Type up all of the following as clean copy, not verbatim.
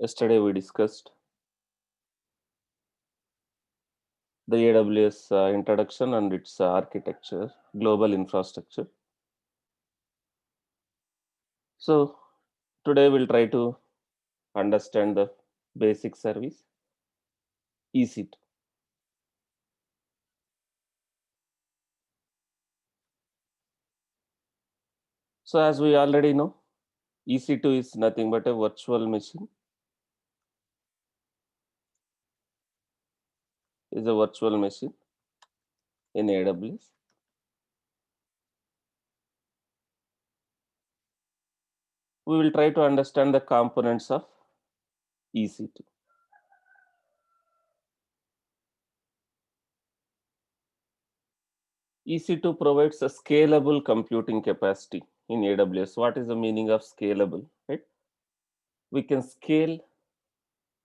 Yesterday we discussed the AWS introduction and its architecture, global infrastructure. So today we'll try to understand the basic service, EC2. So as we already know, EC2 is nothing but a virtual machine, is a virtual machine in AWS. We will try to understand the components of EC2. EC2 provides a scalable computing capacity in AWS. What is the meaning of scalable? Right? We can scale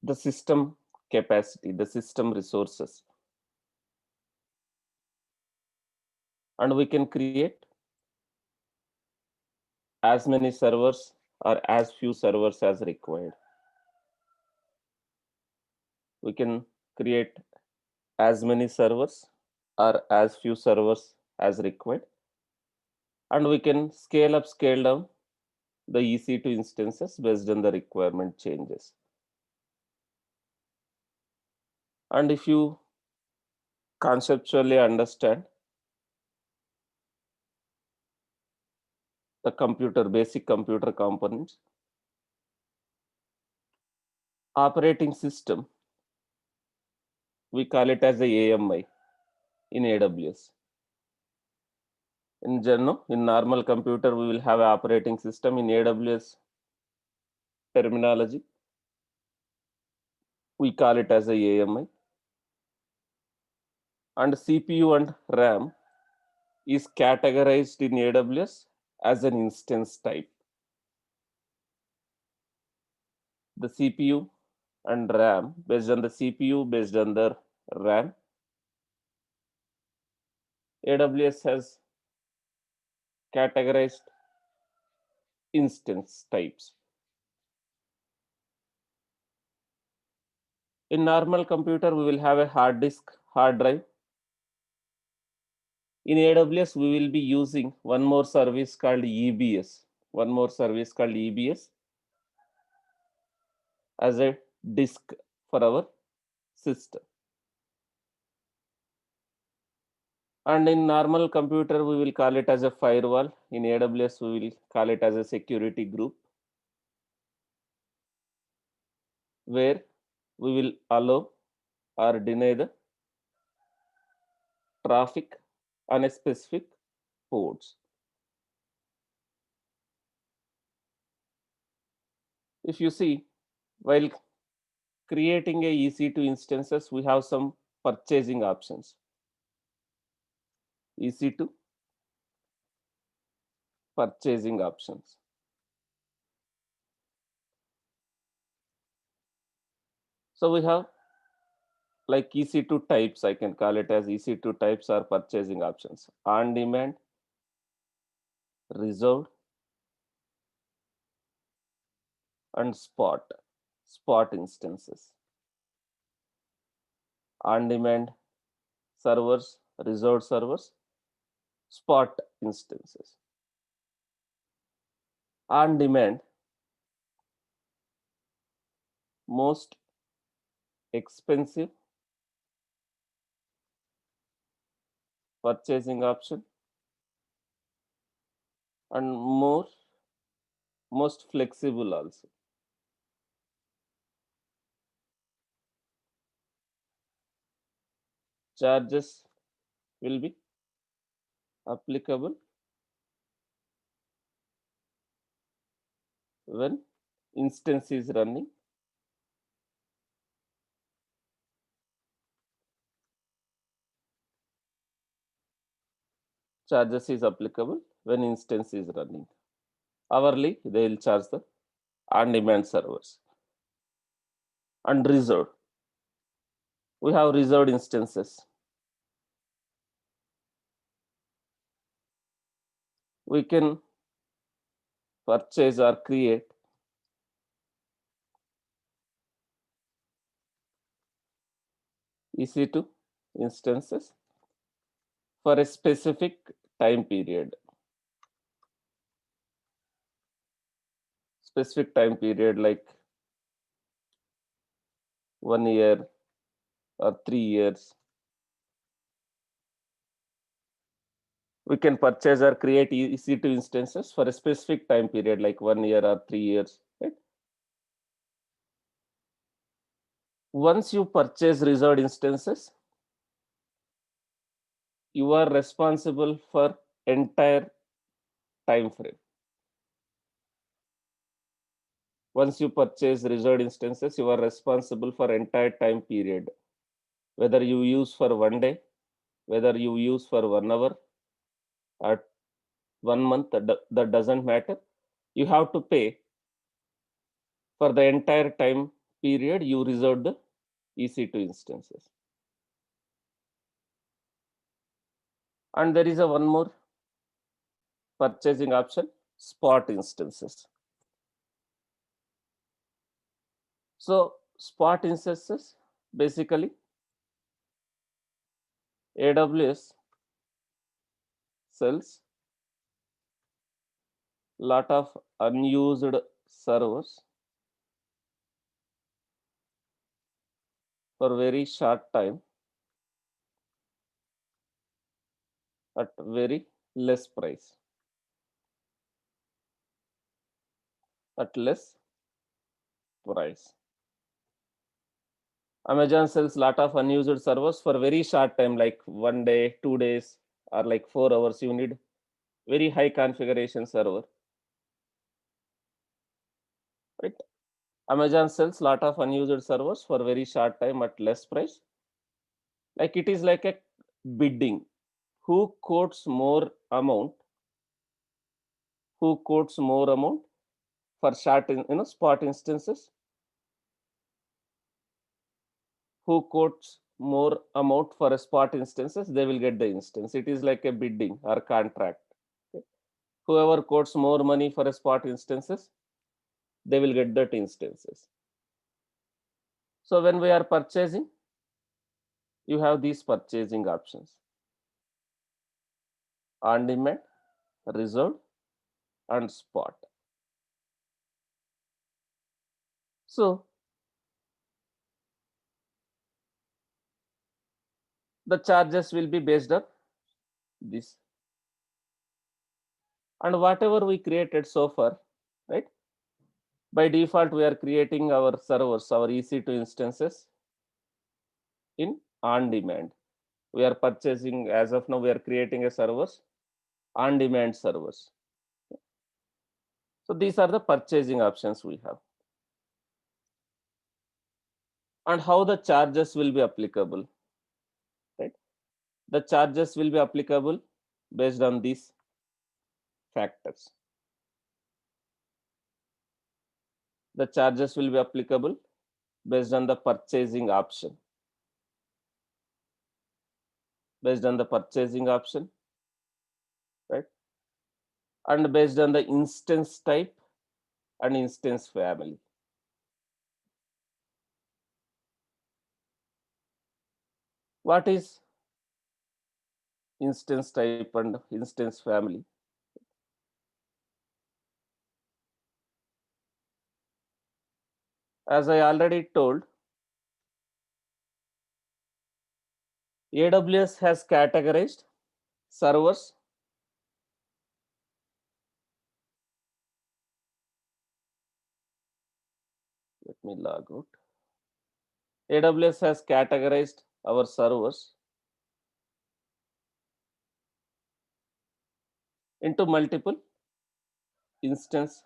the system capacity, the system resources, and we can create as many servers or as few servers as required. We can create as many servers or as few servers as required, and we can scale up, scale down the EC2 instances based on the requirement changes. And if you conceptually understand the basic computer components, operating system, we call it as a AMI in AWS. In normal computer, we will have an operating system. In AWS terminology, we call it as a AMI. And CPU and RAM is categorized in AWS as an instance type. The CPU and RAM, based on the CPU, based on the RAM, AWS has categorized instance types. In normal computer, we will have a hard disk, hard drive. In AWS, we will be using one more service called EBS. One more service called EBS as a disk for our system. And in normal computer, we will call it as a firewall. In AWS, we will call it as a security group, where we will allow or deny the traffic on a specific ports. If you see, while creating a EC2 instances, we have some purchasing options. EC2 purchasing options. So we have like EC2 types, I can call it as EC2 types or purchasing options: on demand, reserved, and spot instances. On demand servers, reserved servers, spot instances. On demand, most expensive purchasing option and most flexible also. Charges will be applicable when instance is running. Charges is applicable when instance is running. Hourly, they will charge the on-demand servers. And reserved, we have reserved instances. We can purchase or create EC2 instances for a specific time period. Specific time period like 1 year or 3 years. We can purchase or create EC2 instances for a specific time period like 1 year or 3 years. Right? Once you purchase reserved instances, you are responsible for entire time frame. Once you purchase reserved instances, you are responsible for entire time period. Whether you use for 1 day, whether you use for 1 hour or 1 month, that doesn't matter. You have to pay for the entire time period you reserved the EC2 instances. And there is a one more purchasing option, spot instances. So spot instances, basically AWS sells lot of unused servers for very short time at very less price. At less price. Amazon sells lot of unused servers for very short time, like 1 day, 2 days, or like 4 hours. You need very high configuration server, right? Amazon sells lot of unused servers for very short time at less price. Like it is like a bidding. Who quotes more amount? Who quotes more amount for short, spot instances? Who quotes more amount for a spot instances? They will get the instance. It is like a bidding or contract. Okay? Whoever quotes more money for a spot instances, they will get that instances. So when we are purchasing, you have these purchasing options: on demand, reserved, and spot. So the charges will be based on this, and whatever we created so far, right? By default, we are creating our servers, our EC2 instances in on demand. We are purchasing, as of now, we are creating a servers, on demand servers. So these are the purchasing options we have. And how the charges will be applicable, right? The charges will be applicable based on these factors. The charges will be applicable based on the purchasing option. Based on the purchasing option, right? And based on the instance type and instance family. What is instance type and instance family? As I already told, AWS has categorized servers let me log out. AWS has categorized our servers into multiple instance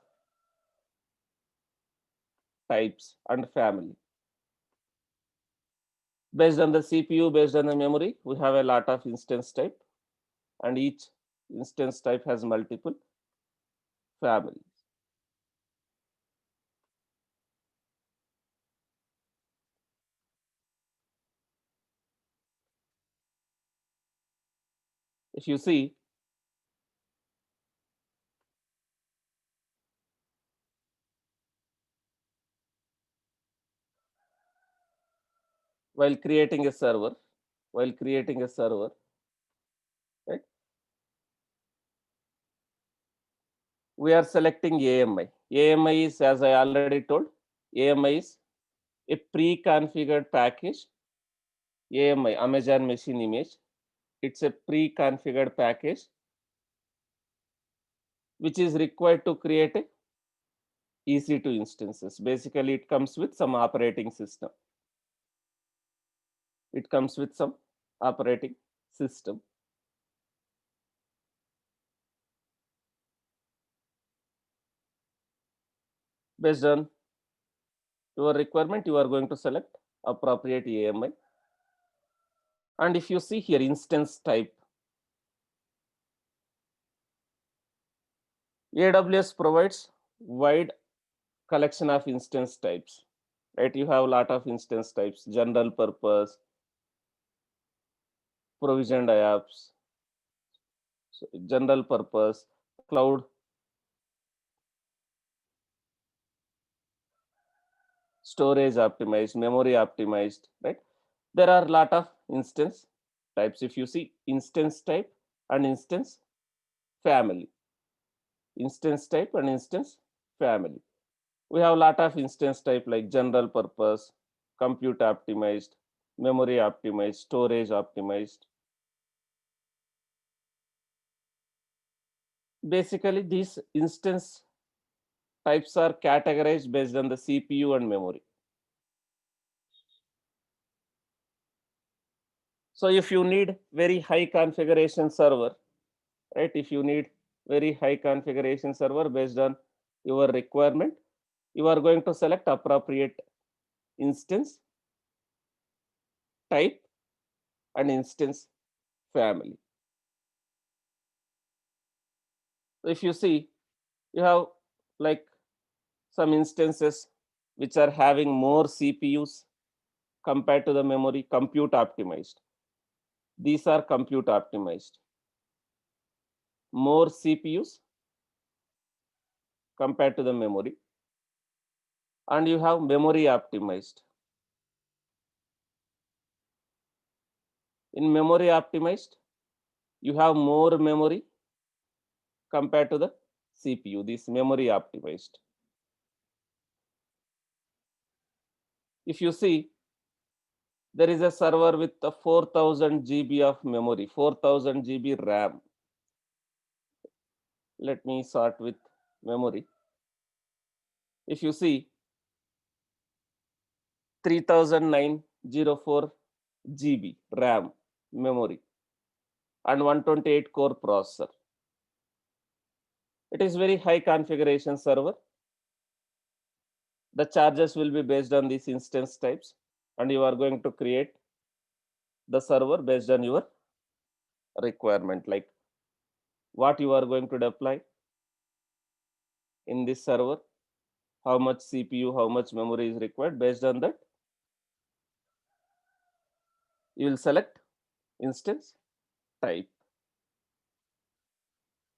types and family. Based on the CPU, based on the memory, we have a lot of instance type, and each instance type has multiple families. If you see, while creating a server, while creating a server, right? We are selecting AMI. AMI is, as I already told, AMI is a pre-configured package. AMI, Amazon Machine Image. It's a pre-configured package which is required to create a EC2 instances. Basically, it comes with some operating system. It comes with some operating system. Based on your requirement, you are going to select appropriate AMI. And if you see here, instance type, AWS provides wide collection of instance types, right? You have a lot of instance types: general purpose, provisioned IOPS, so general purpose, cloud, storage optimized, memory optimized, right? There are a lot of instance types. If you see instance type and instance family, instance type and instance family, we have a lot of instance type like general purpose, compute optimized, memory optimized, storage optimized. Basically, these instance types are categorized based on the CPU and memory. So if you need very high configuration server, right? If you need very high configuration server based on your requirement, you are going to select appropriate instance type and instance family. So if you see, you have like some instances which are having more CPUs compared to the memory, compute optimized. These are compute optimized. More CPUs compared to the memory. And you have memory optimized. In memory optimized, you have more memory compared to the CPU. This memory optimized. If you see, there is a server with the 4000 GB of memory, 4000 GB RAM. Let me start with memory. If you see, 3904 GB RAM memory and 128 core processor. It is very high configuration server. The charges will be based on these instance types, and you are going to create the server based on your requirement, like what you are going to deploy in this server, how much CPU, how much memory is required. Based on that, you will select instance type.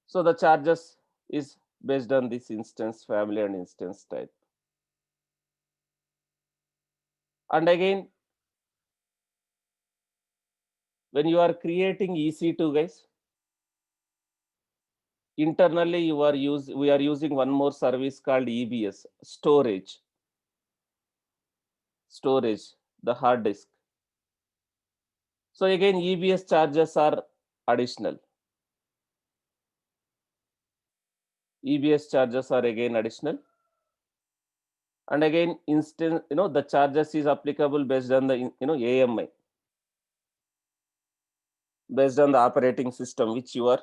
So the charges is based on this instance family and instance type. And again, when you are creating EC2, guys, internally we are using one more service called EBS, storage, the hard disk. So again, EBS charges are additional. EBS charges are again additional. And again, the charges is applicable based on the, AMI, based on the operating system which you are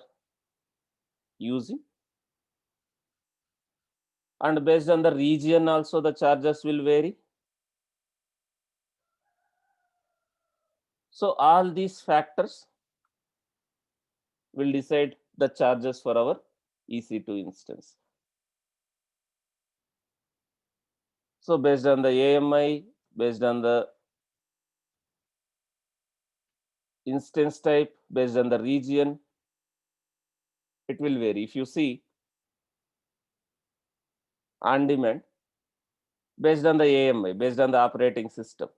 using. And based on the region also, the charges will vary. So all these factors will decide the charges for our EC2 instance. So based on the AMI, based on the instance type, based on the region, it will vary. If you see on demand, based on the AMI, based on the operating system,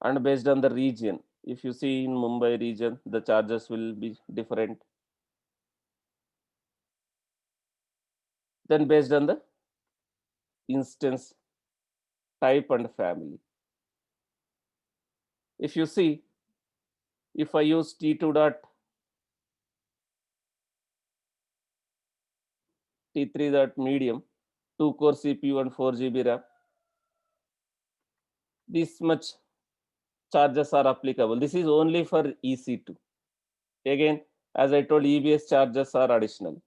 And based on the region, if you see in Mumbai region, the charges will be different. Then based on the instance type and family. If you see, if I use T2 dot T3 dot medium, 2 core CPU and 4 GB RAM, this much charges are applicable. This is only for EC2. Again, as I told, EBS charges are additional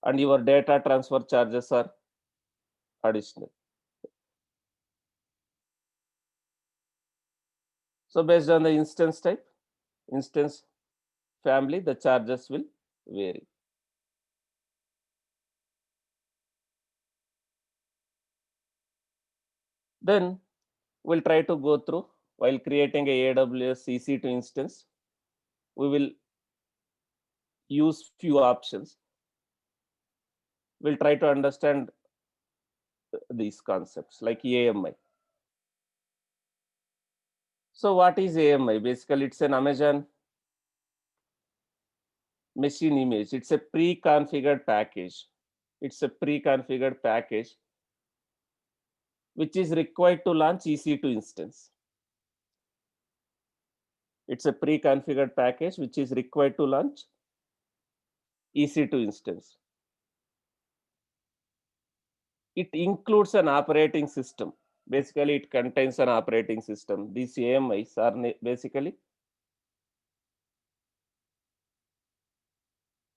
and your data transfer charges are additional. So based on the instance type, instance family, the charges will vary. Then we'll try to go through while creating a AWS EC2 instance. We will use few options. We'll try to understand these concepts like AMI. So what is AMI? Basically, it's an Amazon machine image. It's a pre-configured package. It's a pre-configured package which is required to launch EC2 instance. It's a pre-configured package which is required to launch EC2 instance. It includes an operating system. Basically, it contains an operating system. These AMIs are basically,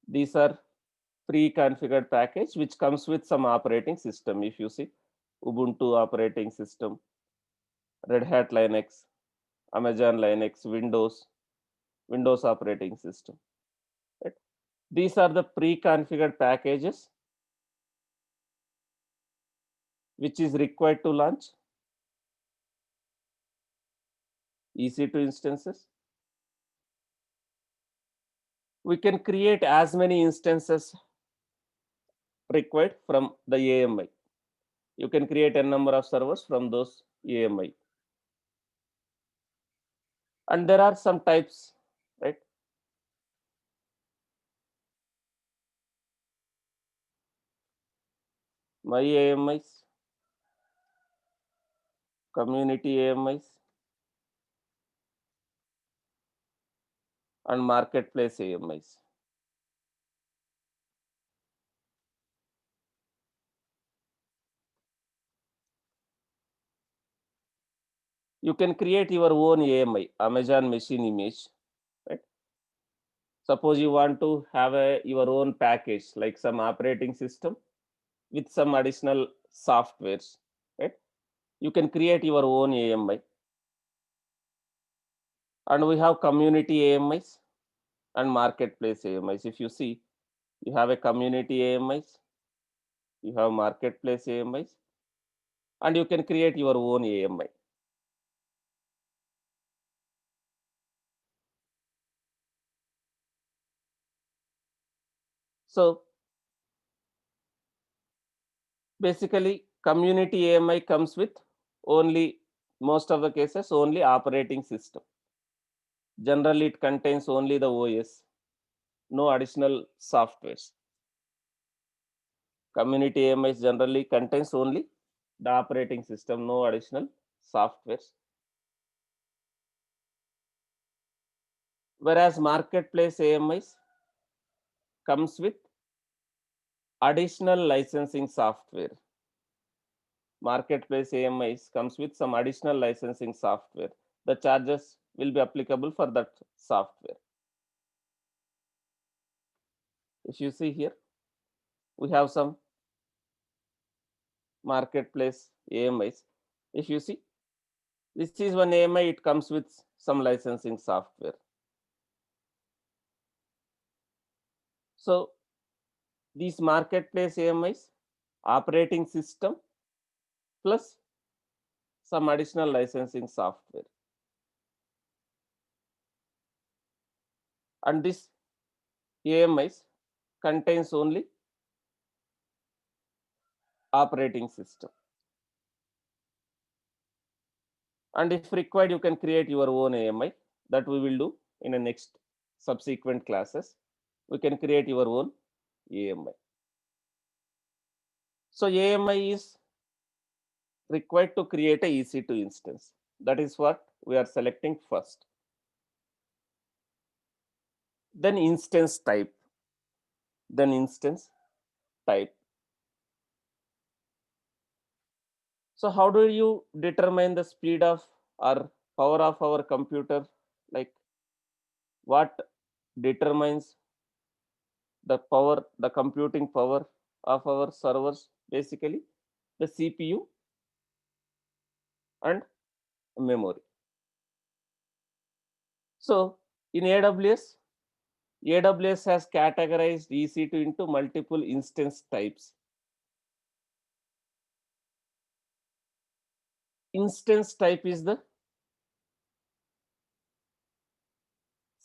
these are pre-configured package which comes with some operating system. If you see Ubuntu operating system, Red Hat Linux, Amazon Linux, Windows operating system. Right? These are the pre-configured packages which is required to launch EC2 instances. We can create as many instances required from the AMI. You can create a number of servers from those AMI. And there are some types, right? My AMIs, community AMIs, and marketplace AMIs. You can create your own AMI, Amazon machine image, right? Suppose you want to have your own package, like some operating system with some additional softwares, right? You can create your own AMI. And we have community AMIs and marketplace AMIs. If you see, you have a community AMIs, you have marketplace AMIs, and you can create your own AMI. So basically, community AMI comes with only, most of the cases, only operating system. Generally, it contains only the OS, no additional softwares. Community AMIs generally contains only the operating system, no additional softwares. Whereas marketplace AMIs comes with additional licensing software. Marketplace AMIs comes with some additional licensing software. The charges will be applicable for that software. If you see here, we have some marketplace AMIs. If you see, this is one AMI, it comes with some licensing software. So these marketplace AMIs, operating system plus some additional licensing software. And this AMIs contains only operating system. And if required, you can create your own AMI. That we will do in the next subsequent classes. We can create your own AMI. So AMI is required to create a EC2 instance. That is what we are selecting first. Then instance type. Then instance type. So how do you determine the speed of or power of our computer? Like what determines the power, the computing power of our servers? Basically, the CPU and memory. So in AWS has categorized EC2 into multiple instance types. Instance type is the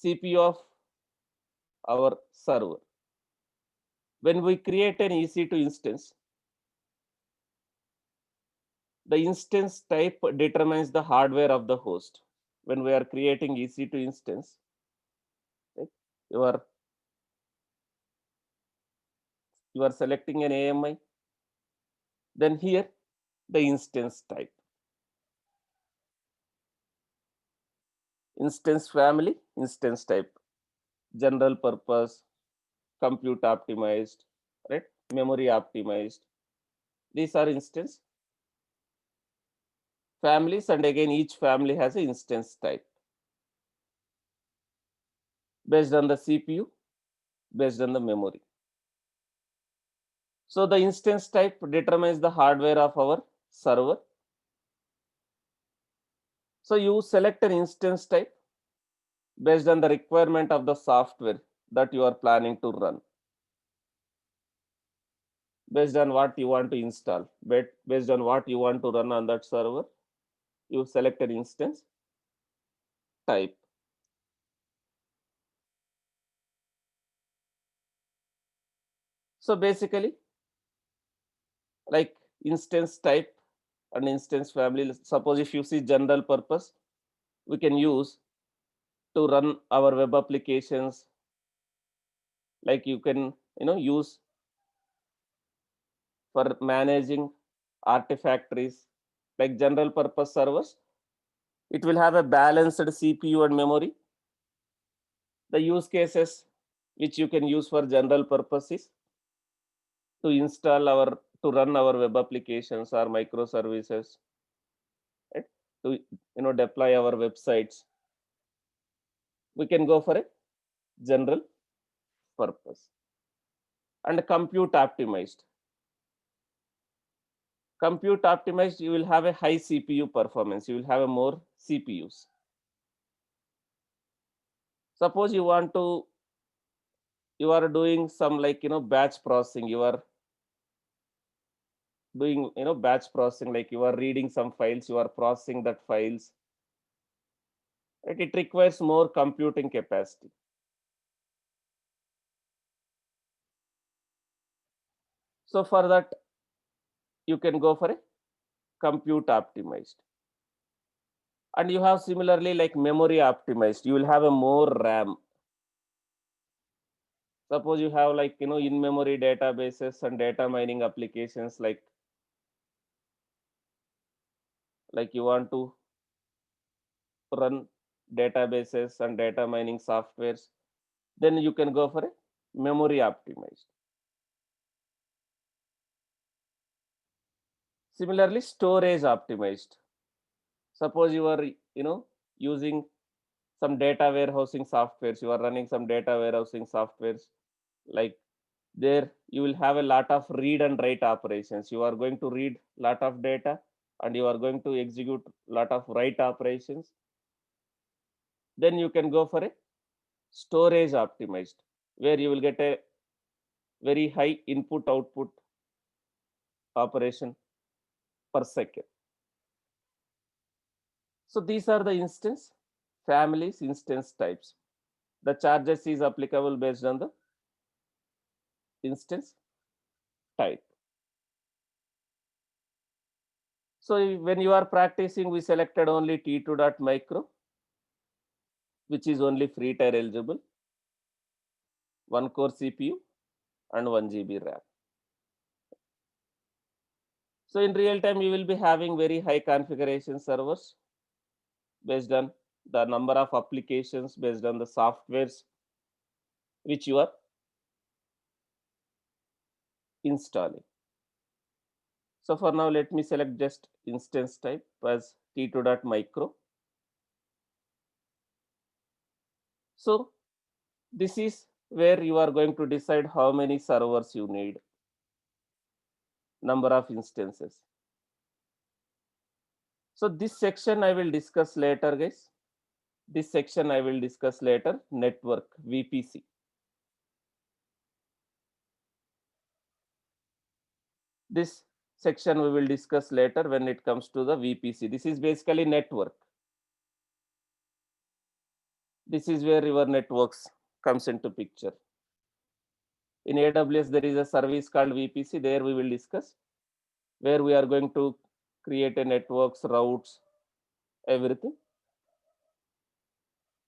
CPU of our server. When we create an EC2 instance, the instance type determines the hardware of the host. When we are creating EC2 instance, right, you are selecting an AMI. Then here the instance type, instance family, instance type, general purpose, compute optimized, right, memory optimized. These are instance families, and again each family has an instance type based on the CPU, based on the memory. So the instance type determines the hardware of our server. So you select an instance type based on the requirement of the software that you are planning to run, based on what you want to install, based on what you want to run on that server. You select an instance type. So basically, like instance type and instance family, suppose if you see general purpose, we can use to run our web applications. Like you can use for managing artifactories, like general purpose servers. It will have a balanced CPU and memory. The use cases which you can use for general purposes to install our to run our web applications or microservices, right? To deploy our websites. We can go for a general purpose. And compute optimized. Compute optimized, you will have a high CPU performance. You will have a more CPUs. Suppose you are doing some like batch processing. You are doing batch processing, like you are reading some files, you are processing that files, right? It requires more computing capacity. So for that, you can go for a compute optimized. And you have similarly like memory optimized. You will have a more RAM. Suppose you have like in-memory databases and data mining applications, like you want to run databases and data mining softwares, then you can go for a memory optimized. Similarly, storage optimized. Suppose you are using some data warehousing softwares, you are running some data warehousing softwares, like there you will have a lot of read and write operations. You are going to read lot of data and you are going to execute lot of write operations. Then you can go for a storage optimized, where you will get a very high input output operation per second. So these are the instance families, instance types. The charges is applicable based on the instance type. So when you are practicing, we selected only T2.micro, which is only free tier eligible, 1 core CPU and 1 GB RAM. So in real time, you will be having very high configuration servers based on the number of applications, based on the softwares which you are installing. So for now, let me select just instance type as T2.micro. So this is where you are going to decide how many servers you need, number of instances. So this section I will discuss later, guys. This section I will discuss later, network, VPC. This section we will discuss later when it comes to the VPC. This is basically network. This is where your networks comes into picture. In AWS, there is a service called VPC. There we will discuss where we are going to create a networks, routes, everything.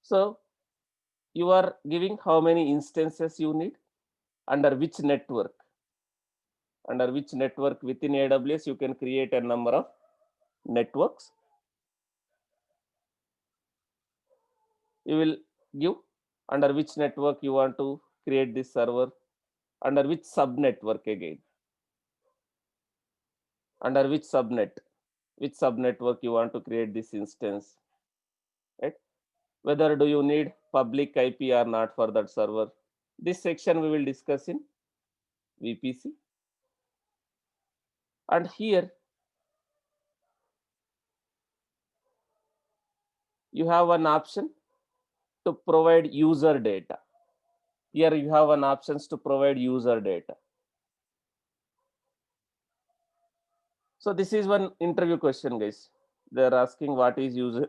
So you are giving how many instances you need, under which network. Under which network within AWS you can create a number of networks. You will give under which network you want to create this server, under which subnetwork again, under which subnetwork you want to create this instance, right? Whether do you need public IP or not for that server. This section we will discuss in VPC. And here you have an option to provide user data. Here you have an options to provide user data. So this is one interview question, guys. They are asking what is user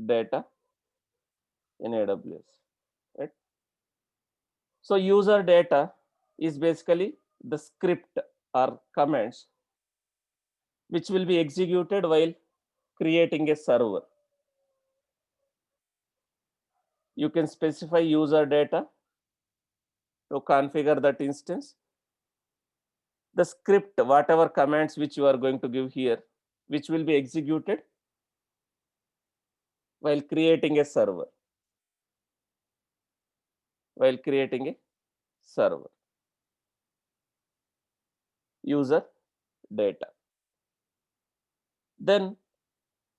data in AWS, right? So user data is basically the script or commands which will be executed while creating a server. You can specify user data to configure that instance. The script, whatever commands which you are going to give here, which will be executed while creating a server. While creating a server. User data. Then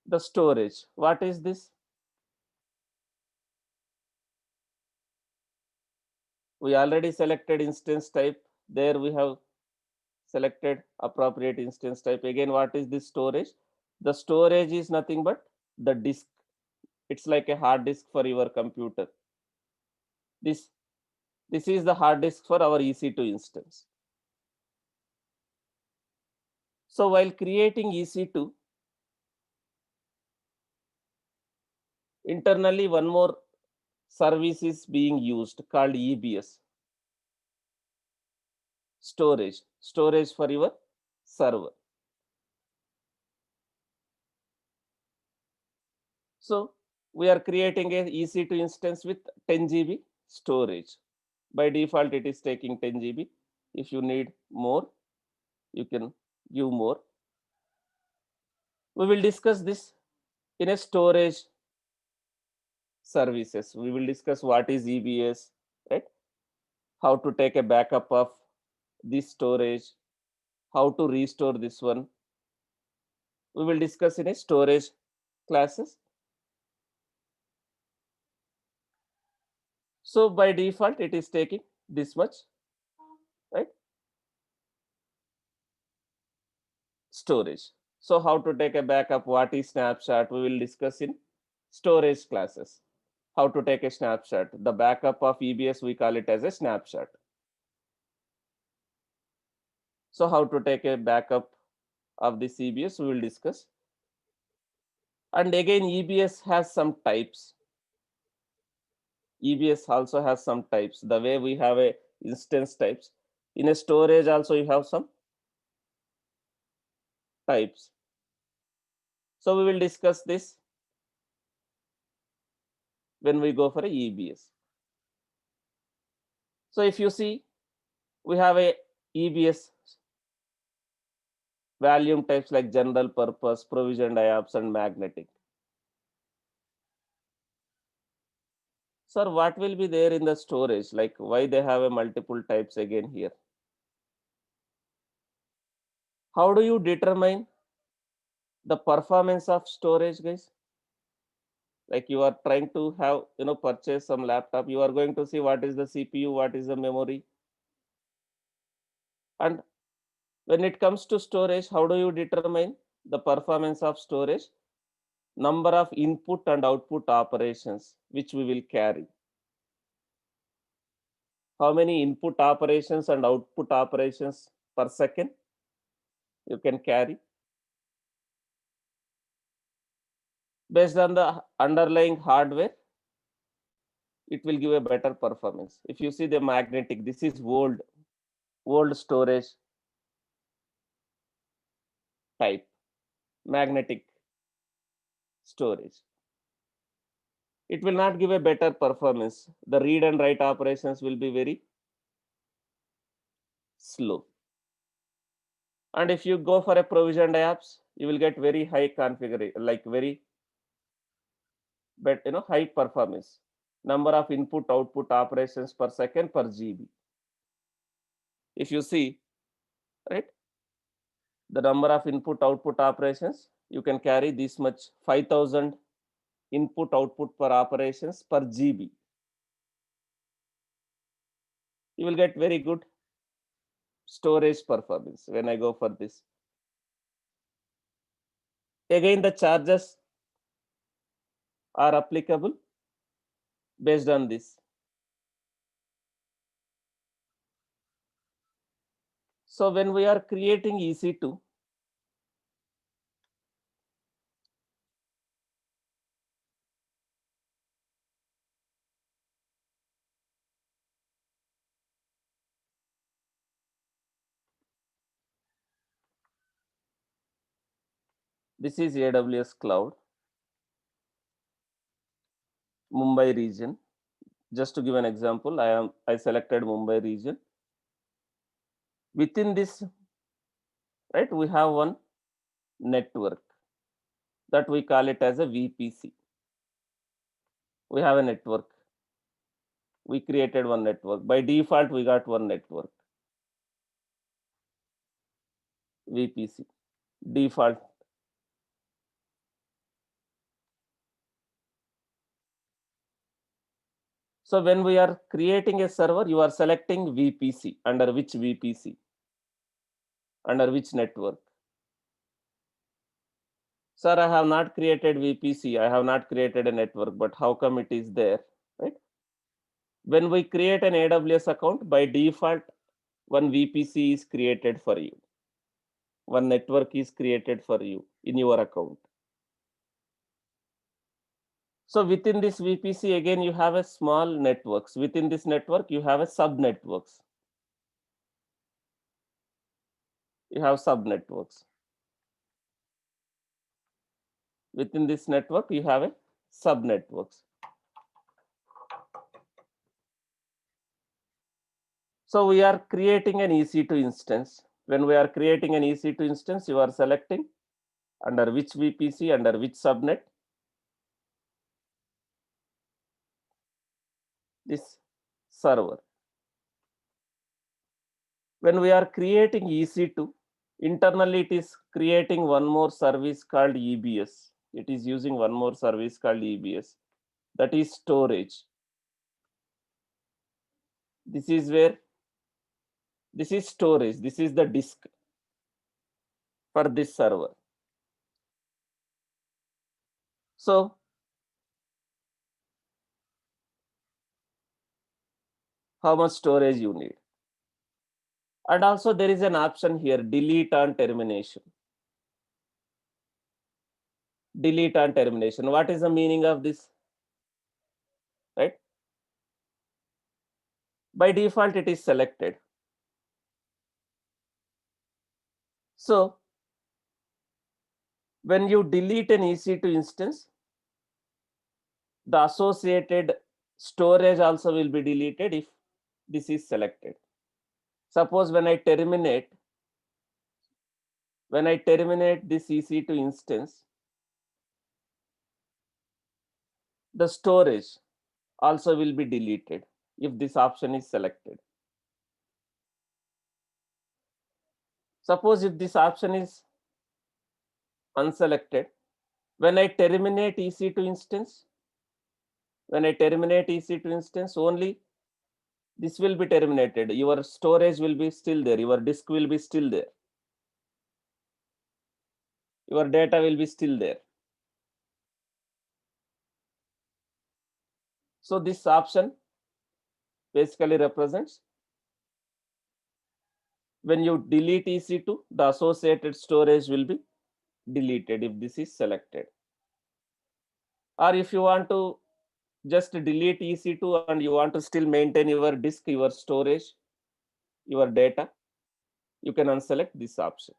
the storage. What is this? We already selected instance type. There we have selected appropriate instance type. Again, what is this storage? The storage is nothing but the disk. It's like a hard disk for your computer. This is the hard disk for our EC2 instance. So while creating EC2, internally one more service is being used called EBS. Storage for your server. So we are creating a EC2 instance with 10 GB storage. By default, it is taking 10 GB. If you need more, you can give more. We will discuss this in a storage services. We will discuss what is EBS, right? How to take a backup of this storage, how to restore this one. We will discuss in a storage classes. So by default, it is taking this much, right? Storage. So how to take a backup, what is snapshot, we will discuss in storage classes. How to take a snapshot. The backup of EBS, we call it as a snapshot. So how to take a backup of this EBS, we will discuss. And again, EBS has some types. EBS also has some types. The way we have a instance types. In a storage also you have some types. So we will discuss this when we go for a EBS. So if you see, we have a EBS volume types like general purpose, provisioned IOPS, and magnetic. Sir, what will be there in the storage? Like why they have a multiple types again here? How do you determine the performance of storage, guys? Like you are trying to have, purchase some laptop, you are going to see what is the CPU, what is the memory. And when it comes to storage, how do you determine the performance of storage? Number of input and output operations which we will carry. How many input operations and output operations per second you can carry? Based on the underlying hardware, it will give a better performance. If you see the magnetic, this is old storage type, magnetic storage. It will not give a better performance. The read and write operations will be very slow. And if you go for a provisioned apps, you will get very high configuration, like very but high performance. Number of input output operations per second per GB. If you see, right, the number of input output operations, you can carry this much 5,000 input output per operations per GB. You will get very good storage performance when I go for this. Again, the charges are applicable based on this. So when we are creating EC2, this is AWS Cloud, Mumbai region. Just to give an example, I selected Mumbai region. Within this, right, we have one network that we call it as a VPC. We have a network. We created one network. By default, we got one network. VPC. Default. So when we are creating a server, you are selecting VPC. Under which VPC? Under which network? Sir, I have not created VPC. I have not created a network, but how come it is there, right? When we create an AWS account, by default, one VPC is created for you. One network is created for you in your account. So within this VPC, again, you have a small networks. Within this network, you have a sub networks. You have sub networks. Within this network, you have a sub networks. So we are creating an EC2 instance. When we are creating an EC2 instance, you are selecting under which VPC, under which subnet. This server. When we are creating EC2, internally it is creating one more service called EBS. It is using one more service called EBS. That is storage. This is where, this is storage. This is the disk for this server. So how much storage you need? And also there is an option here, delete on termination. Delete on termination. What is the meaning of this? Right? By default, it is selected. So When you delete an EC2 instance, the associated storage also will be deleted if this is selected. Suppose when I terminate this EC2 instance, the storage also will be deleted if this option is selected. Suppose if this option is unselected, when I terminate EC2 instance, only this will be terminated. Your storage will be still there. Your disk will be still there. Your data will be still there. So this option basically represents when you delete EC2, the associated storage will be deleted if this is selected. Or if you want to just delete EC2 and you want to still maintain your disk, your storage, your data, you can unselect this option,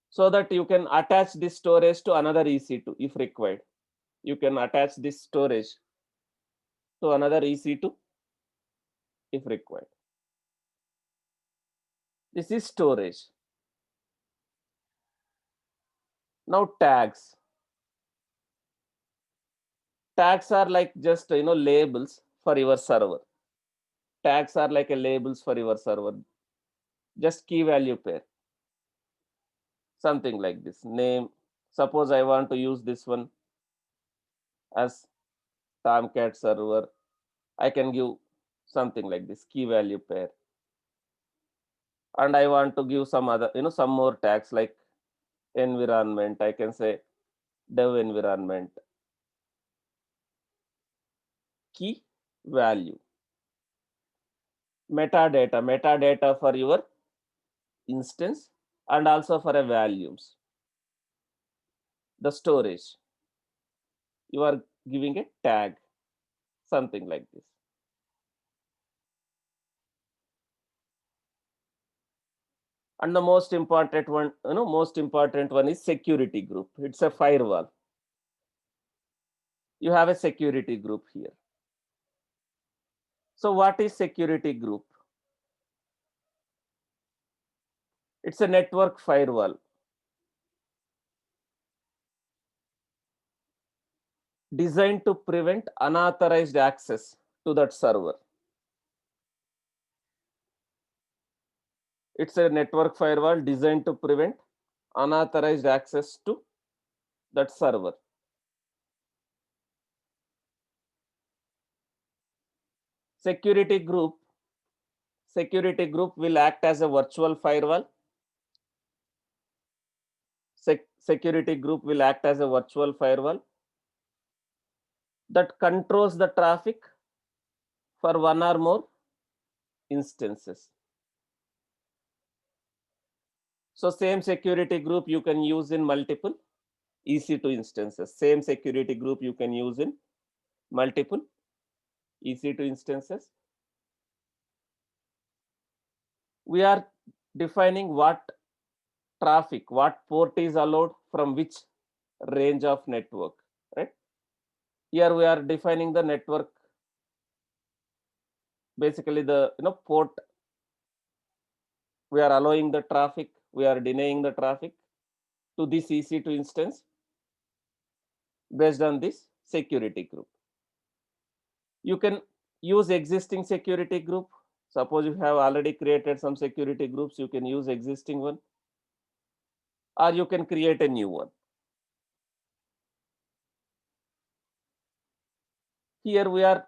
so that you can attach this storage to another EC2 if required. You can attach this storage to another EC2 if required. This is storage. Now tags. Tags are like just labels for your server. Tags are like a labels for your server. Just key value pair. Something like this. Name. Suppose I want to use this one as Tomcat server. I can give something like this, key value pair. And I want to give some other, some more tags like environment. I can say dev environment, key value, metadata for your instance and also for a values. The storage, you are giving a tag, something like this. And the most important one is security group. It's a firewall. You have a security group here. So what is security group? It's a network firewall designed to prevent unauthorized access to that server. It's a network firewall designed to prevent unauthorized access to that server. Security group will act as a virtual firewall. Security group will act as a virtual firewall that controls the traffic for one or more instances. So same security group you can use in multiple EC2 instances. Same security group you can use in multiple EC2 instances. We are defining what traffic, what port is allowed from which range of network, right? Here we are defining the network, basically the port. We are allowing the traffic, we are denying the traffic to this EC2 instance based on this security group. You can use existing security group. Suppose you have already created some security groups, you can use existing one, or you can create a new one. Here we are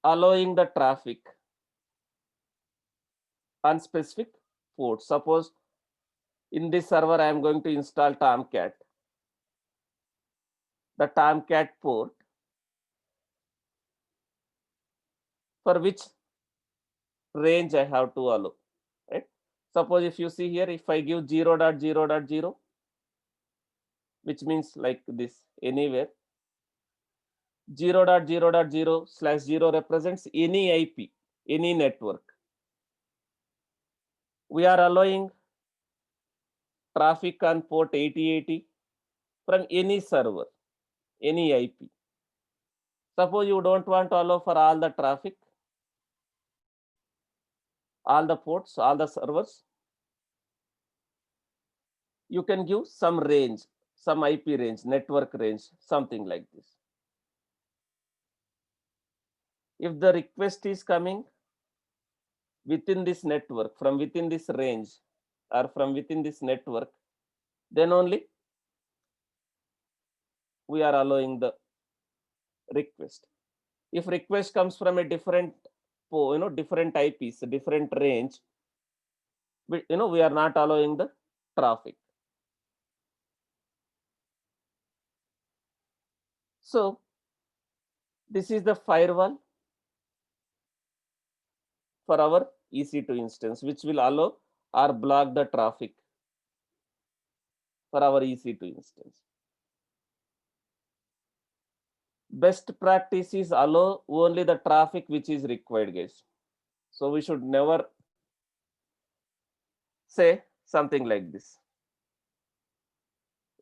allowing the traffic on specific port. Suppose in this server I am going to install Tomcat. The Tomcat port for which range I have to allow, right? Suppose if you see here, if I give 0.0.0, which means like this, anywhere, 0.0.0/0 represents any IP, any network. We are allowing traffic on port 8080 from any server, any IP. Suppose you don't want to allow for all the traffic, all the ports, all the servers, you can give some range, some IP range, network range, something like this. If the request is coming within this network, from within this range or from within this network, then only we are allowing the request. If request comes from a different, different IPs, different range, we are not allowing the traffic. So this is the firewall for our EC2 instance, which will allow or block the traffic for our EC2 instance. Best practice is allow only the traffic which is required, guys. So we should never say something like this,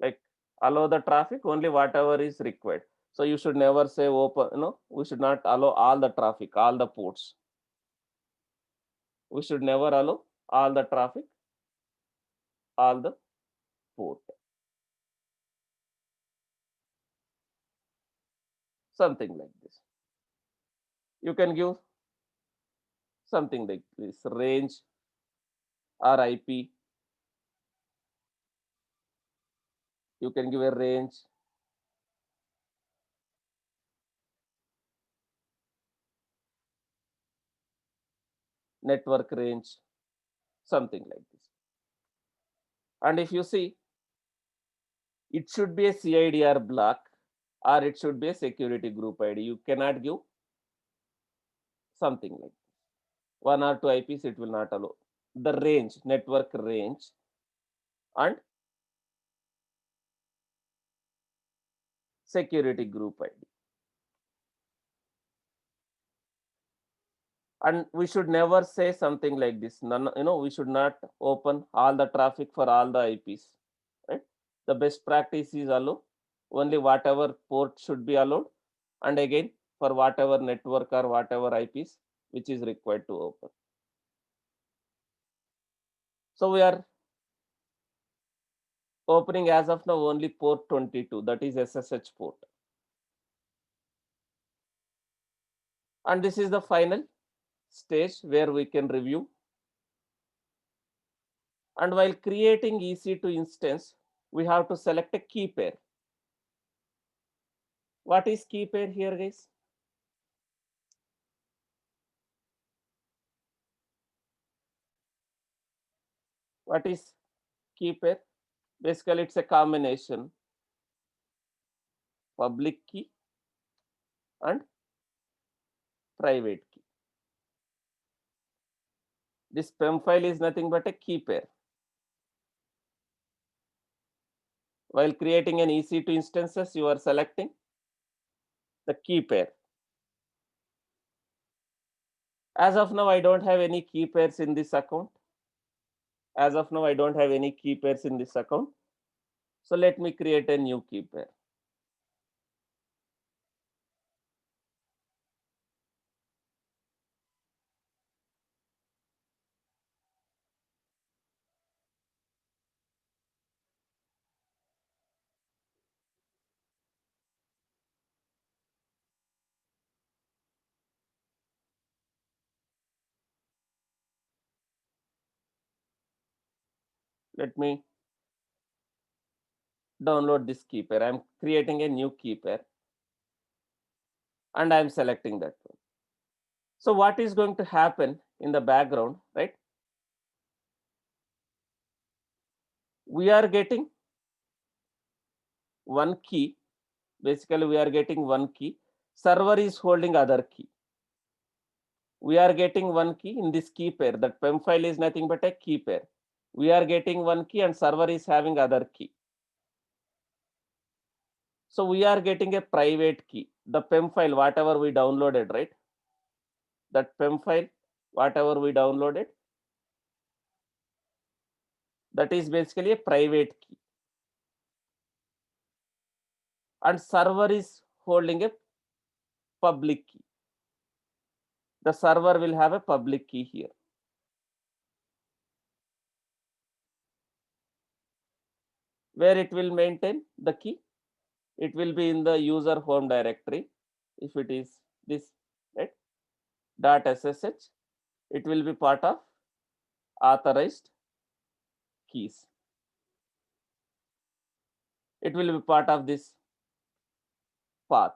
like allow the traffic only whatever is required. So you should never say open, we should not allow all the traffic, all the ports. We should never allow all the traffic, all the port. Something like this. You can give something like this range or IP. You can give a range. Network range, something like this. And if you see, it should be a CIDR block or it should be a security group ID. You cannot give something like this. One or two IPs, it will not allow. The range, network range, and security group ID. And we should never say something like this. None, we should not open all the traffic for all the IPs. Right? The best practice is allow only whatever port should be allowed, and again for whatever network or whatever IPs which is required to open. So we are opening as of now only port 22, that is SSH port. And this is the final stage where we can review. And while creating EC2 instance, we have to select a key pair. What is key pair here, guys? What is key pair? Basically, it's a combination public key and private key. This PEM file is nothing but a key pair. While creating an EC2 instances, you are selecting the key pair. As of now, I don't have any key pairs in this account. As of now, I don't have any key pairs in this account. So let me create a new key pair. Let me download this key pair. I'm creating a new key pair and I'm selecting that one. So what is going to happen in the background, right? We are getting one key. Basically, we are getting one key. Server is holding other key. We are getting one key in this key pair. That PEM file is nothing but a key pair. We are getting one key and server is having other key. So we are getting a private key. The PEM file, whatever we downloaded, right? That PEM file, whatever we downloaded, That is basically a private key. And server is holding a public key. The server will have a public key here. Where it will maintain the key? It will be in the user home directory. If it is this, right, .ssh, it will be part of authorized keys. It will be part of this path.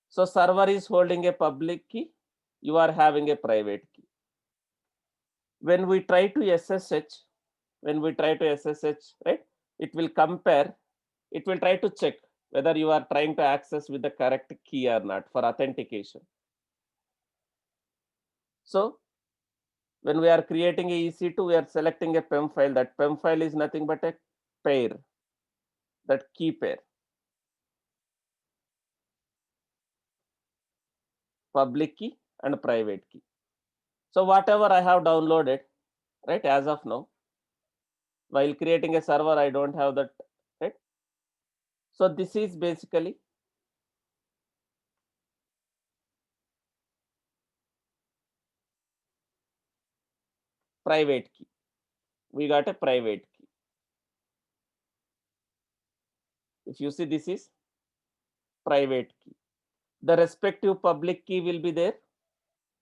So server is holding a public key, you are having a private key. When we try to SSH, right, it will compare, it will try to check whether you are trying to access with the correct key or not for authentication. So when we are creating a EC2, we are selecting a PEM file. That PEM file is nothing but a pair, that key pair, public key and private key. So whatever I have downloaded, right, as of now, while creating a server, I don't have that, right? So this is basically private key. We got a private key. If you see, this is private key. The respective public key will be there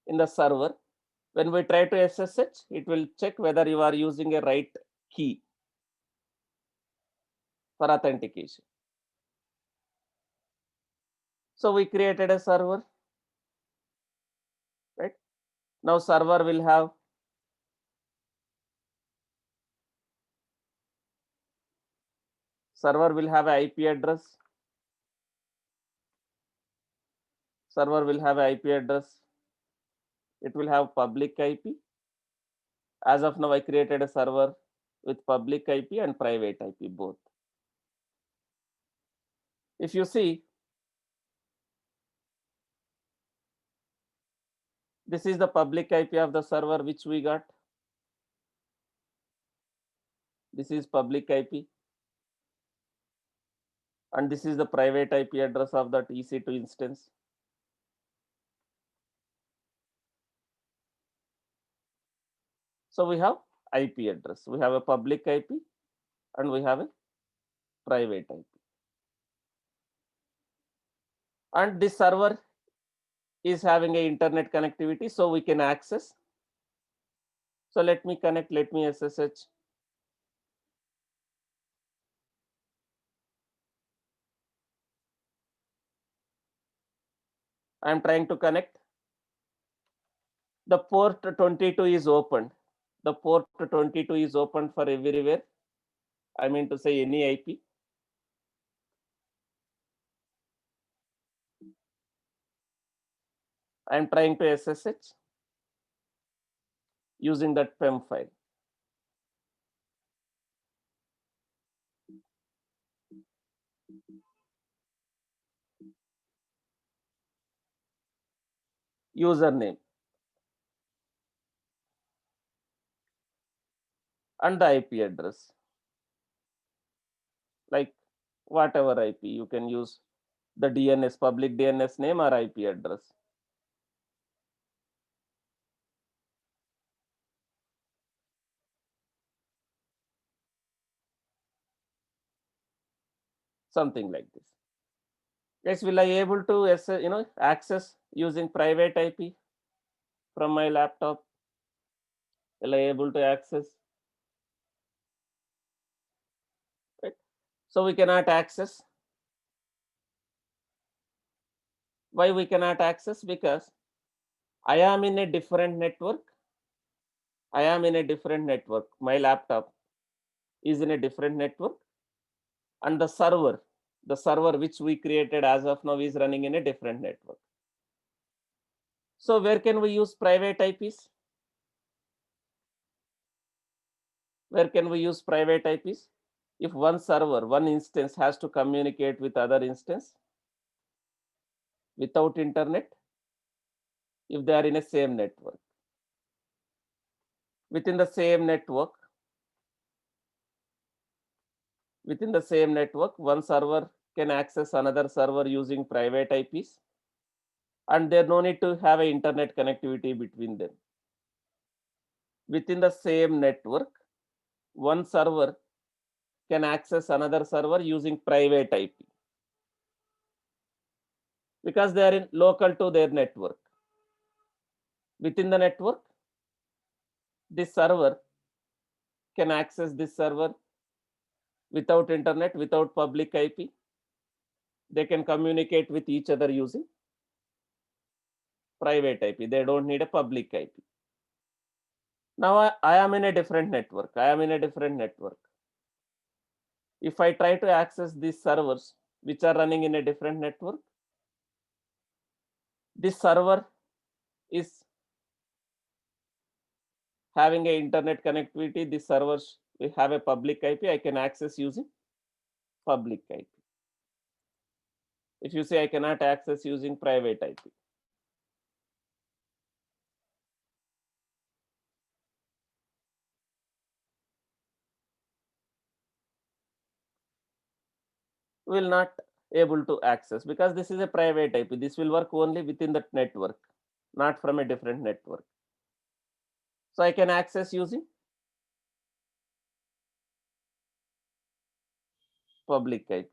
in the server. When we try to SSH, it will check whether you are using a right key for authentication. So we created a server, right? Now server will have an IP address. Server will have an IP address. It will have public IP. As of now, I created a server with public IP and private IP both. If you see, this is the public IP of the server which we got. This is public IP. And this is the private IP address of that EC2 instance. So we have IP address. We have a public IP and we have a private IP. And this server is having a internet connectivity, so we can access. So let me connect, let me SSH. I am trying to connect. The port 22 is opened. The port 22 is open for everywhere. I mean to say any IP. I am trying to SSH using that PEM file. Username and the IP address. Like whatever IP, you can use the DNS, public DNS name or IP address. Something like this. Yes, will I able to access using private IP from my laptop? Will I able to access? Right? So we cannot access. Why we cannot access? Because I am in a different network. I am in a different network. My laptop is in a different network, and the server which we created as of now is running in a different network. So where can we use private IPs? Where can we use private IPs? If one server, one instance has to communicate with other instance without internet, if they are in a same network. Within the same network, Within the same network, one server can access another server using private IPs, and there no need to have an internet connectivity between them. Within the same network, one server can access another server using private IP because they are in local to their network. Within the network, this server can access this server without internet, without public IP. They can communicate with each other using private IP. They don't need a public IP. Now I am in a different network. I am in a different network. If I try to access these servers which are running in a different network, this server is having a internet connectivity. This servers will have a public IP. I can access using public IP. If you say I cannot access using private IP, will not able to access because this is a private IP. This will work only within that network, not from a different network. So I can access using public IP.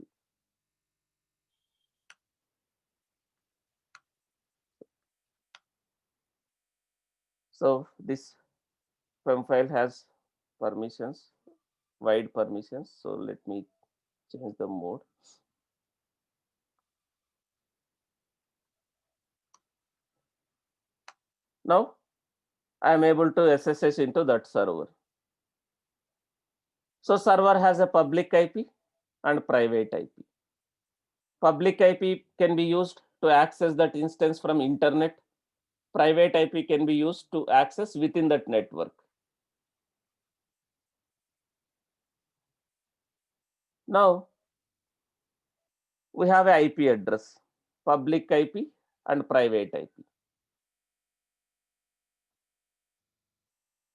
So this PEM file has permissions, wide permissions. So let me change the mode. Now I am able to SSH into that server. So server has a public IP and private IP. Public IP can be used to access that instance from internet. Private IP can be used to access within that network. Now we have a IP address, public IP and private IP.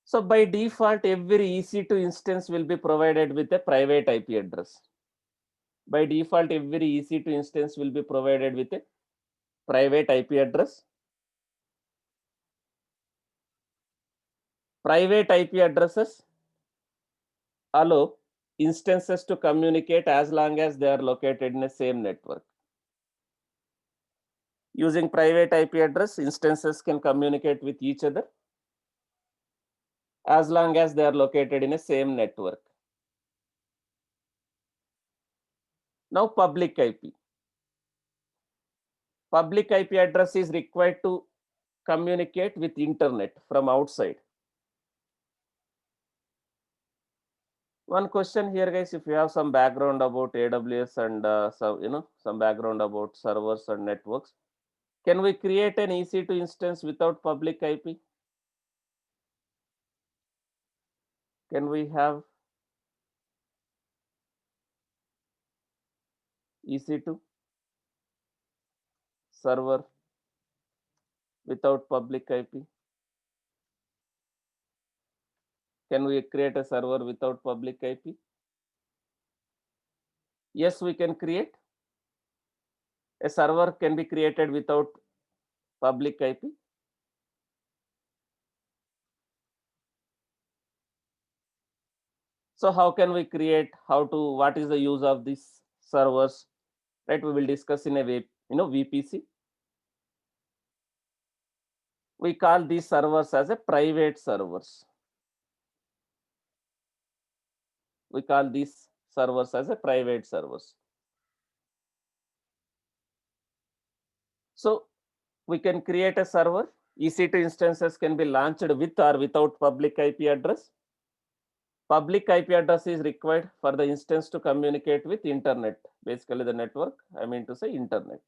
So by default, every EC2 instance will be provided with a private IP address. By default, every EC2 instance will be provided with a private IP address. Private IP addresses allow instances to communicate as long as they are located in the same network. Using private IP address, instances can communicate with each other as long as they are located in a same network. Now public IP. Public IP address is required to communicate with internet from outside. One question here, guys, if you have some background about AWS and some background about servers and networks, can we create an EC2 instance without public IP? Can we have EC2 server without public IP? Can we create a server without public IP? Yes, we can create. A server can be created without public IP. So how can we create, what is the use of these servers, right? We will discuss in a way, VPC. We call these servers as a private servers. We call these servers as a private servers. So we can create a server. EC2 instances can be launched with or without public IP address. Public IP address is required for the instance to communicate with internet, basically the network, I mean to say internet,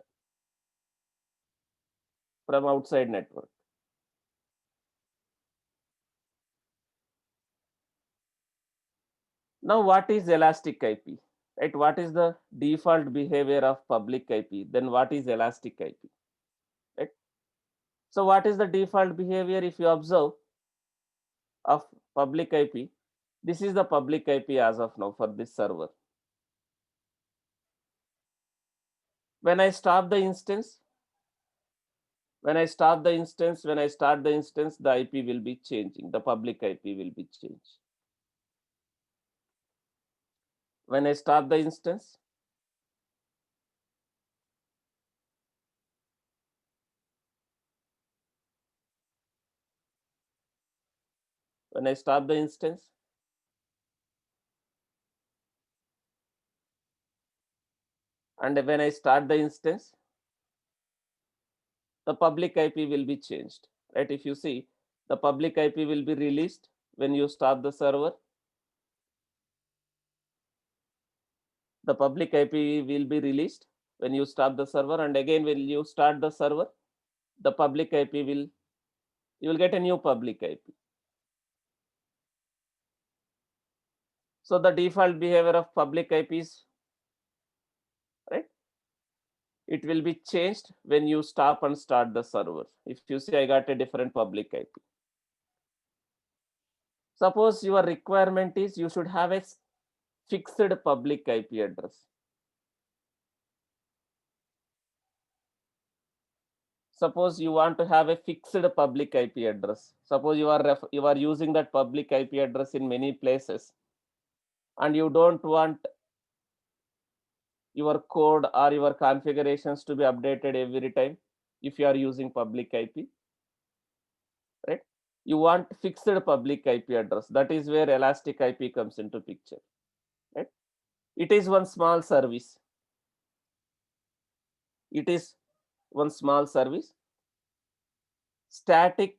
from outside network. Now what is elastic IP? Right? What is the default behavior of public IP? Then what is elastic IP? Right? So what is the default behavior if you observe of public IP? This is the public IP as of now for this server. When I stop the instance, when I start the instance, the IP will be changing. The public IP will be changed. When I start the instance, when I start the instance, and when I start the instance, the public IP will be changed, right? If you see, the public IP will be released when you start the server. The public IP will be released when you start the server, and again when you start the server, the public IP will, you will get a new public IP. So the default behavior of public IPs, right? It will be changed when you stop and start the server. If you see, I got a different public IP. Suppose your requirement is you should have a fixed public IP address. Suppose you want to have a fixed public IP address. Suppose you are using that public IP address in many places, and you don't want your code or your configurations to be updated every time if you are using public IP, right? You want fixed public IP address. That is where Elastic IP comes into picture, right? It is one small service. It is one small service. Static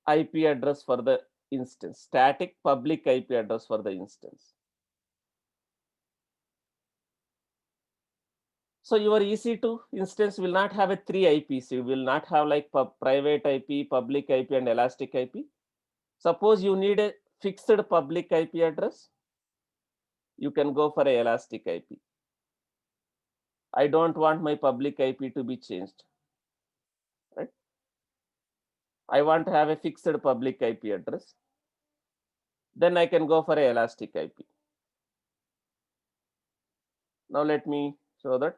IP address for the instance. Static public IP address for the instance. So your EC2 instance will not have a 3 IPs. You will not have like private IP, public IP, and Elastic IP. Suppose you need a fixed public IP address, you can go for a Elastic IP. I don't want my public IP to be changed, right? I want to have a fixed public IP address. Then I can go for a Elastic IP. Now let me show that.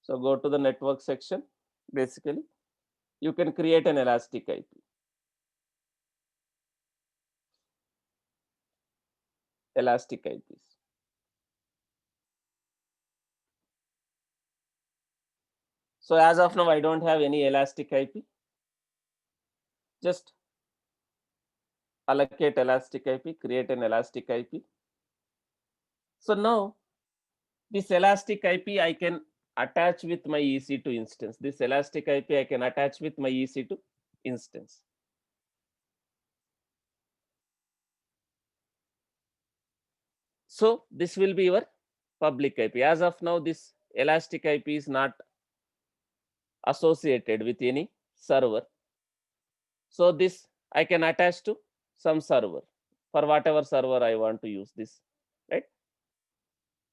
So go to the network section. Basically, you can create an Elastic IP. Elastic IPs. So as of now, I don't have any Elastic IP. Just allocate Elastic IP, create an Elastic IP. So now this Elastic IP I can attach with my EC2 instance. This Elastic IP I can attach with my EC2 instance. So this will be your public IP. As of now, this Elastic IP is not associated with any server. So this I can attach to some server for whatever server I want to use this, right?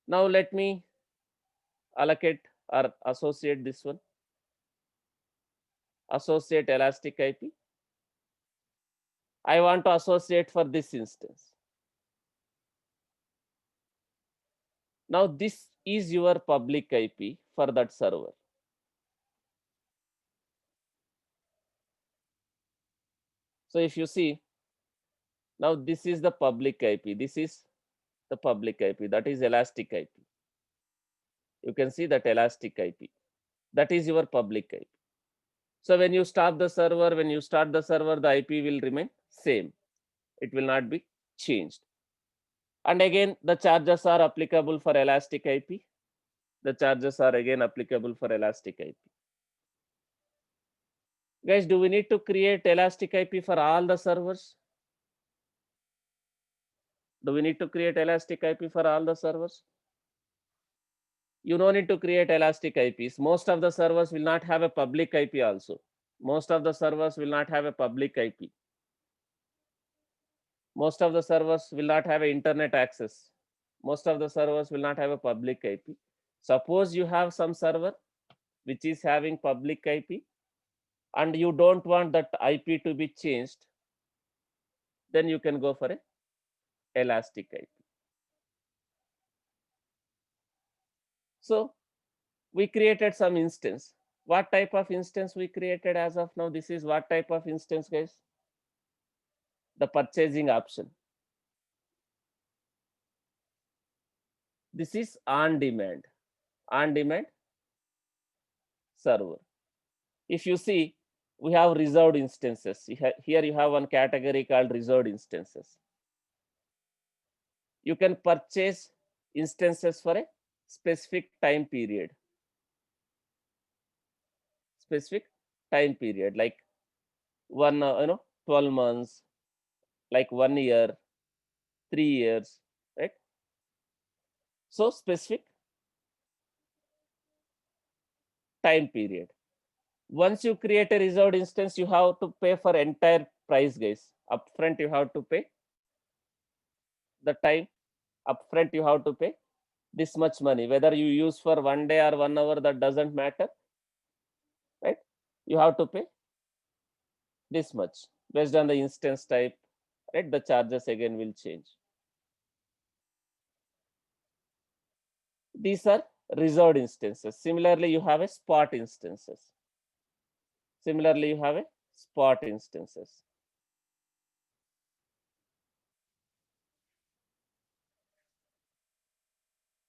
Now let me allocate or associate this one. Associate Elastic IP. I want to associate for this instance. Now this is your public IP for that server. So if you see, now this is the public IP. This is the public IP. That is Elastic IP. You can see that Elastic IP. That is your public IP. So when you start the server, the IP will remain same. It will not be changed. And again, the charges are applicable for Elastic IP. The charges are again applicable for Elastic IP. Guys, do we need to create Elastic IP for all the servers? Do we need to create Elastic IP for all the servers? You don't need to create Elastic IPs. Most of the servers will not have a public IP also. Most of the servers will not have a public IP. Most of the servers will not have internet access. Most of the servers will not have a public IP. Suppose you have some server which is having public IP, and you don't want that IP to be changed, then you can go for a elastic IP. So we created some instance. What type of instance we created as of now? This is what type of instance, guys? The purchasing option. This is on demand server. If you see, we have reserved instances. Here you have one category called reserved instances. You can purchase instances for a specific time period. Like 12 months, like 1 year, 3 years, right? So specific time period. Once you create a reserved instance, you have to pay for entire price, guys. Upfront you have to pay the time. Upfront you have to pay this much money. Whether you use for 1 day or 1 hour, that doesn't matter, right? You have to pay this much based on the instance type, right? The charges again will change. These are reserved instances. Similarly, you have a spot instances.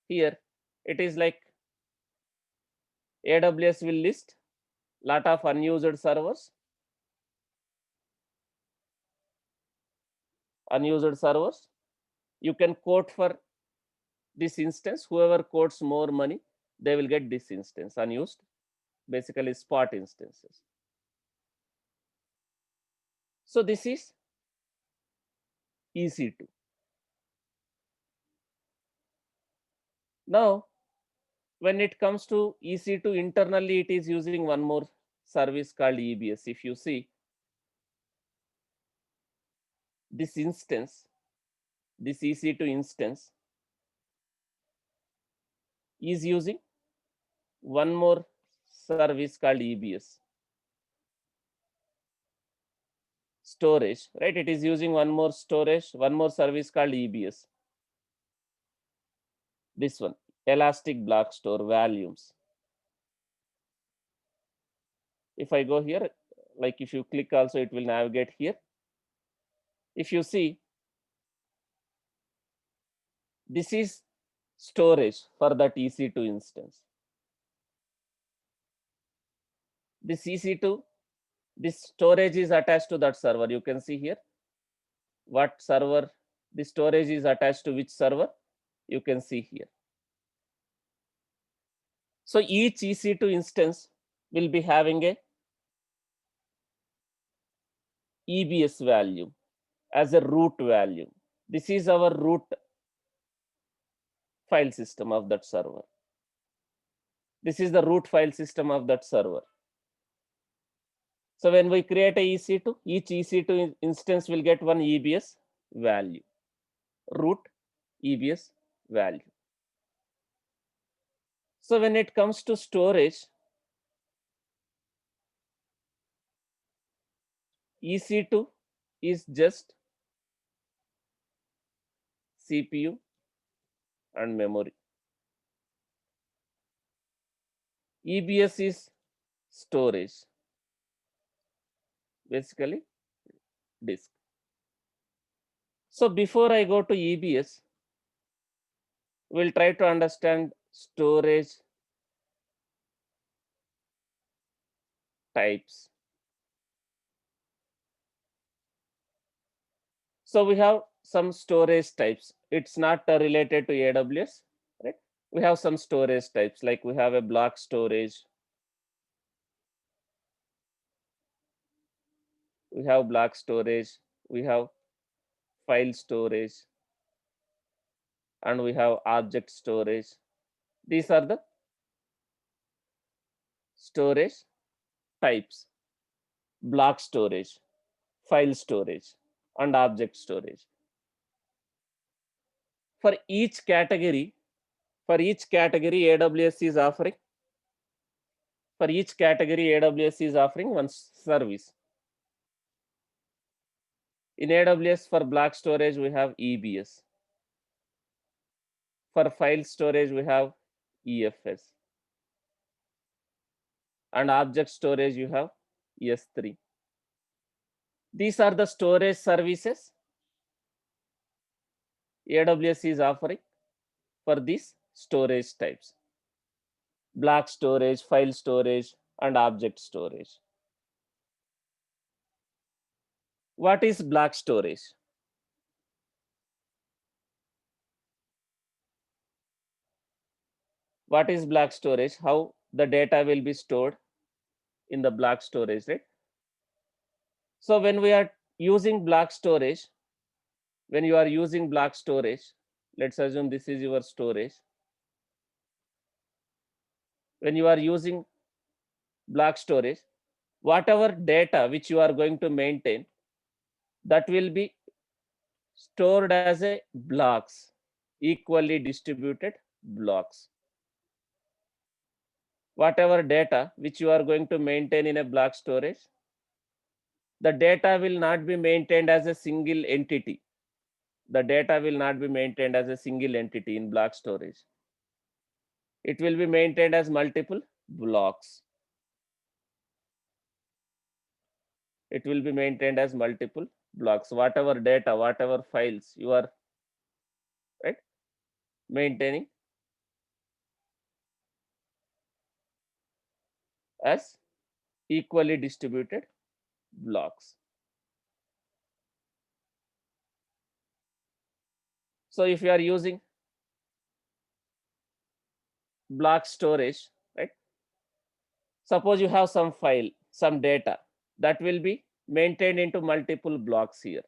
Here, it is like AWS will list lot of unused servers. You can quote for this instance. Whoever quotes more money, they will get this instance unused. Basically, spot instances. So this is EC2. Now, when it comes to EC2 internally, it is using one more service called EBS. If you see this instance, this EC2 instance is using one more service called EBS. Storage, right? It is using one more storage, one more service called EBS. This one, Elastic Block Store Volumes. If I go here, like if you click also, it will navigate here. If you see, this is storage for that EC2 instance. This EC2, this storage is attached to that server. You can see here what server, the storage is attached to which server, you can see here. So each EC2 instance will be having a EBS value as a root value. This is our root file system of that server. This is the root file system of that server. So when we create a EC2, each EC2 instance will get one EBS value, root EBS value. So when it comes to storage, EC2 is just CPU and memory. EBS is storage, basically disk. So before I go to EBS, we'll try to understand storage types. So we have some storage types. It's not related to AWS, right? We have some storage types, like we have a block storage. We have block storage, we have file storage, and we have object storage. These are the storage types: block storage, file storage, and object storage. For each category, AWS is offering For each category, AWS is offering one service. In AWS, for block storage, we have EBS. For file storage, we have EFS. And object storage, you have S3. These are the storage services AWS is offering for these storage types: block storage, file storage, and object storage. What is block storage? What is block storage? How the data will be stored in the block storage, right? So when we are using block storage, when you are using block storage, let's assume this is your storage. When you are using block storage, whatever data which you are going to maintain, that will be stored as a blocks, equally distributed blocks. Whatever data which you are going to maintain in a block storage, the data will not be maintained as a single entity. The data will not be maintained as a single entity in block storage. It will be maintained as multiple blocks. It will be maintained as multiple blocks. Whatever data, whatever files you are, right, maintaining as equally distributed blocks. So if you are using block storage, right, suppose you have some file, some data that will be maintained into multiple blocks here.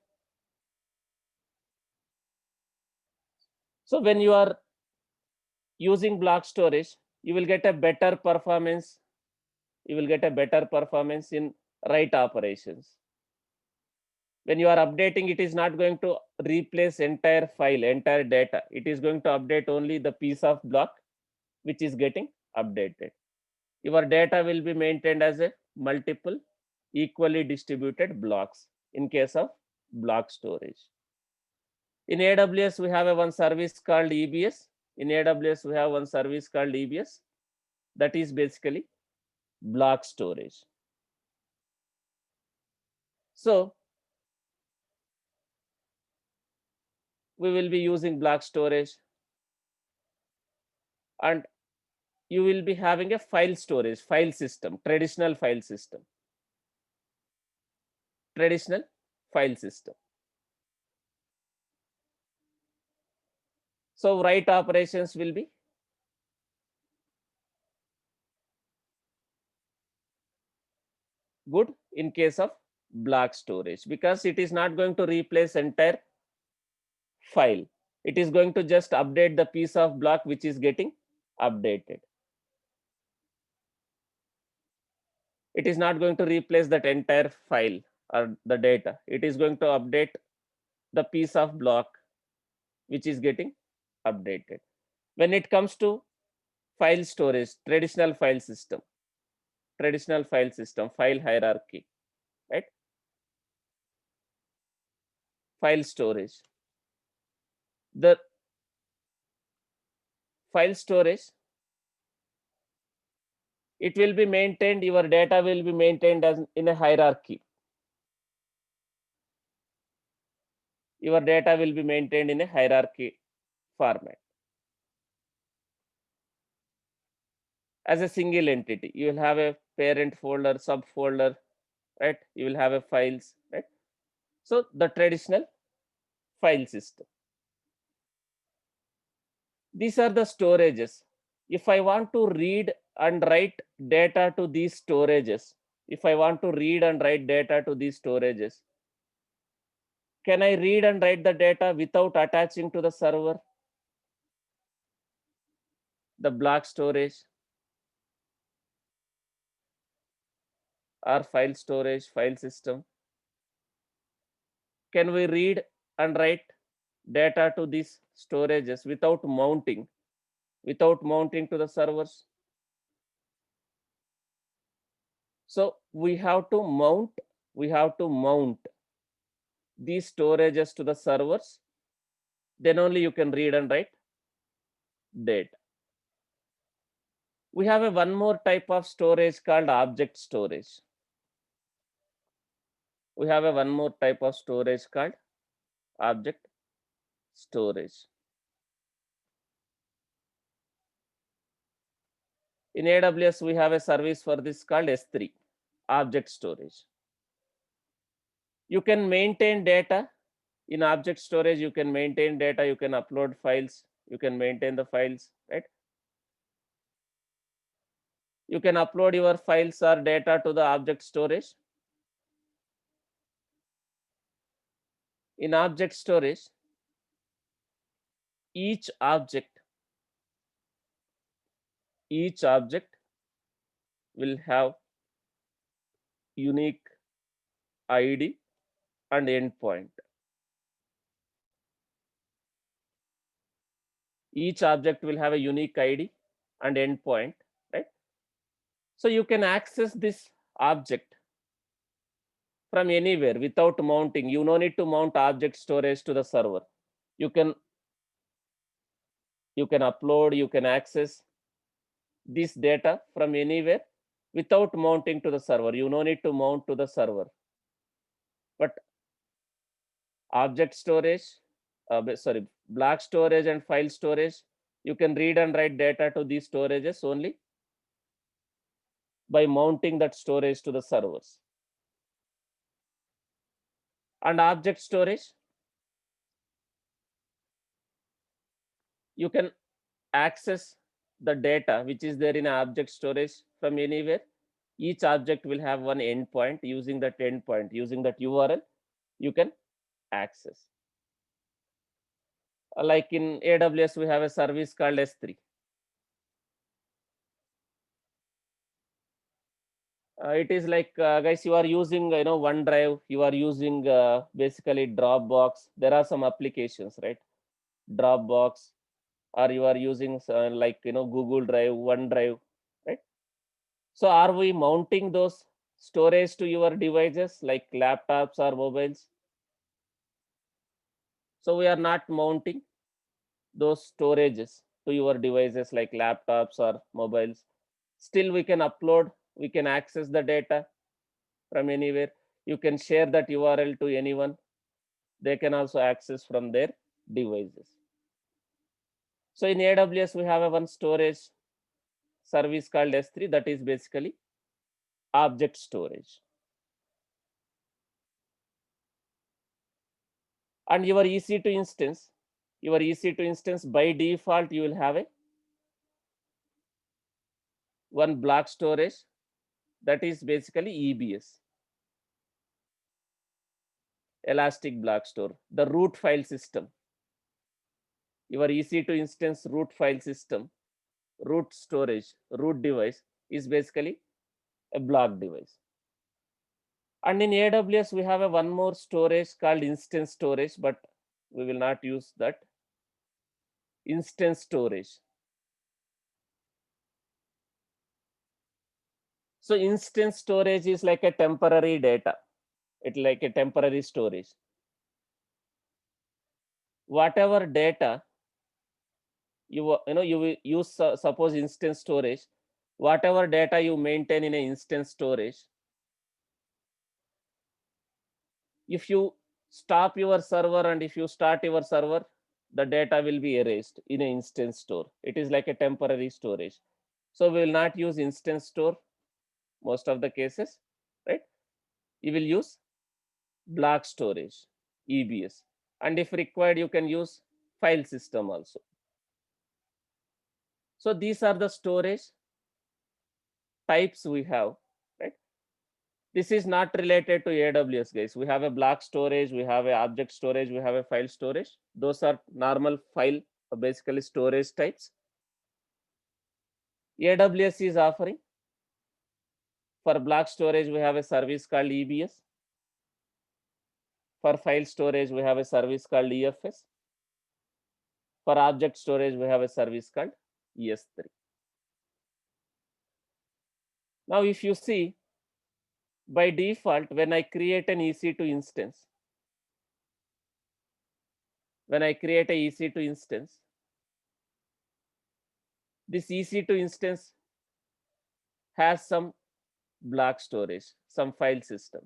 So when you are using block storage, you will get a better performance. You will get a better performance in write operations. When you are updating, it is not going to replace entire file, entire data. It is going to update only the piece of block which is getting updated. Your data will be maintained as a multiple equally distributed blocks in case of block storage. In AWS, we have one service called EBS. In AWS, we have one service called EBS. That is basically block storage. So we will be using block storage, and you will be having a file storage, file system, traditional file system. Traditional file system. So write operations will be good in case of block storage, because it is not going to replace entire file. It is going to just update the piece of block which is getting updated. It is not going to replace that entire file or the data. It is going to update the piece of block which is getting updated. When it comes to file storage, traditional file system, file hierarchy, right? File storage. The file storage, it will be maintained, your data will be maintained as in a hierarchy. Your data will be maintained in a hierarchy format. As a single entity, you will have a parent folder, subfolder, right? You will have a files, right? So the traditional file system. These are the storages. If I want to read and write data to these storages, if I want to read and write data to these storages, can I read and write the data without attaching to the server, the block storage or file storage, file system? Can we read and write data to these storages without mounting to the servers? So we have to mount these storages to the servers. Then only you can read and write data. We have one more type of storage called object storage. We have one more type of storage called object storage. In AWS, we have a service for this called S3, object storage. You can maintain data in object storage. You can maintain data, you can upload files, you can maintain the files, right? You can upload your files or data to the object storage. In object storage, each object will have unique ID and endpoint. Each object will have a unique ID and endpoint, right? So you can access this object from anywhere without mounting. You no need to mount object storage to the server. You can upload, you can access this data from anywhere without mounting to the server. You no need to mount to the server. But object storage, block storage and file storage, you can read and write data to these storages only by mounting that storage to the servers. And object storage, you can access the data which is there in object storage from anywhere. Each object will have one endpoint. Using that endpoint, using that URL, you can access. Like in AWS, we have a service called S3. It is like, guys, you are using OneDrive, you are using basically Dropbox. There are some applications, right? Dropbox, or you are using like Google Drive, OneDrive, right? So are we mounting those storage to your devices like laptops or mobiles? So we are not mounting those storages to your devices like laptops or mobiles. Still we can upload, we can access the data from anywhere. You can share that URL to anyone. They can also access from their devices. So in AWS, we have one storage service called S3, that is basically object storage. And your EC2 instance, by default, you will have one block storage, that is basically EBS, Elastic Block Store, the root file system. Your EC2 instance root file system, root storage, root device is basically a block device. And in AWS, we have one more storage called instance storage, but we will not use that. Instance storage. So instance storage is like a temporary data. It's like a temporary storage. Whatever data you will use, suppose instance storage, whatever data you maintain in an instance storage, if you stop your server and if you start your server, the data will be erased in an instance store. It is like a temporary storage. So we will not use instance store most of the cases, right? You will use block storage, EBS. And if required, you can use file system also. So these are the storage types we have, right? This is not related to AWS, guys. We have a block storage, we have a object storage, we have a file storage. Those are normal file, basically storage types. AWS is offering, for block storage, we have a service called EBS. For file storage, we have a service called EFS. For object storage, we have a service called ES3. Now, if you see, by default, when I create an EC2 instance, this EC2 instance has some block storage, some file system.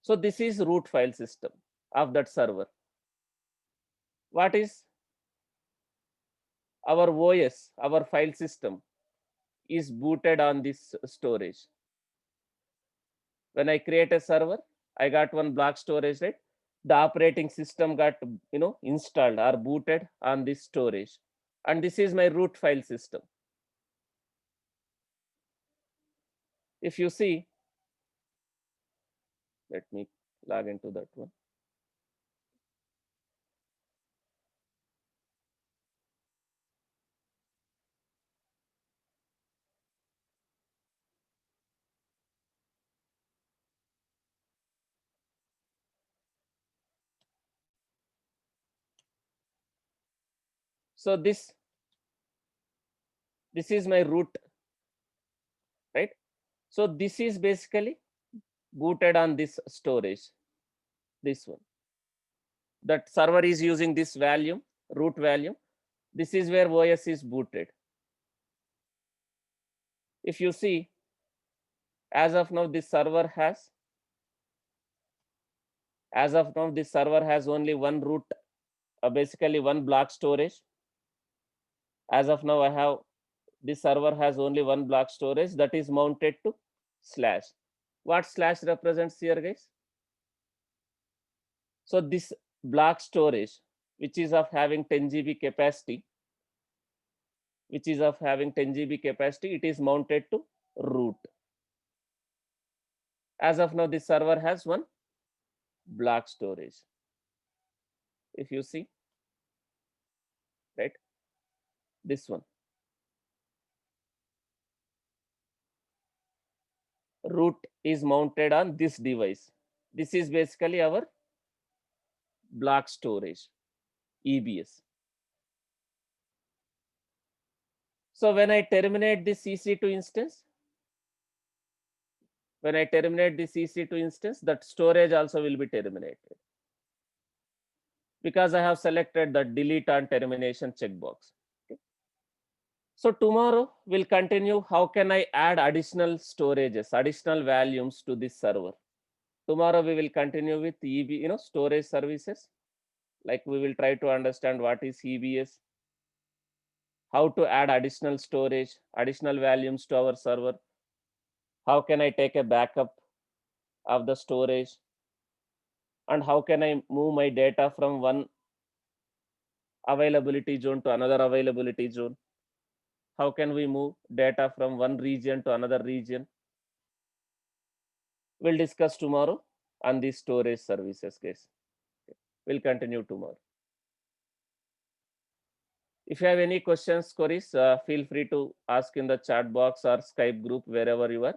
So this is root file system of that server. What is our OS, our file system is booted on this storage. When I create a server, I got one block storage, right? The operating system got installed or booted on this storage, and this is my root file system. If you see, let me log into that one. So this is my root, right? So this is basically booted on this storage, this one. That server is using this value, root value. This is where OS is booted. If you see, as of now, this server has only one root, basically one block storage. As of now, this server has only one block storage that is mounted to slash. What slash represents here, guys? So this block storage, which is of having 10 GB capacity, it is mounted to root. As of now, this server has one block storage. If you see, right, this one. Root is mounted on this device. This is basically our block storage, EBS. So when I terminate this EC2 instance, that storage also will be terminated, because I have selected the delete on termination checkbox. Okay. So tomorrow we'll continue how can I add additional storages, additional volumes to this server. Tomorrow we will continue with storage services. Like we will try to understand what is EBS, how to add additional storage, additional volumes to our server, how can I take a backup of the storage, and how can I move my data from one availability zone to another availability zone. How can we move data from one region to another region? We'll discuss tomorrow on these storage services case. We'll continue tomorrow. If you have any questions, queries, feel free to ask in the chat box or Skype group, wherever you are.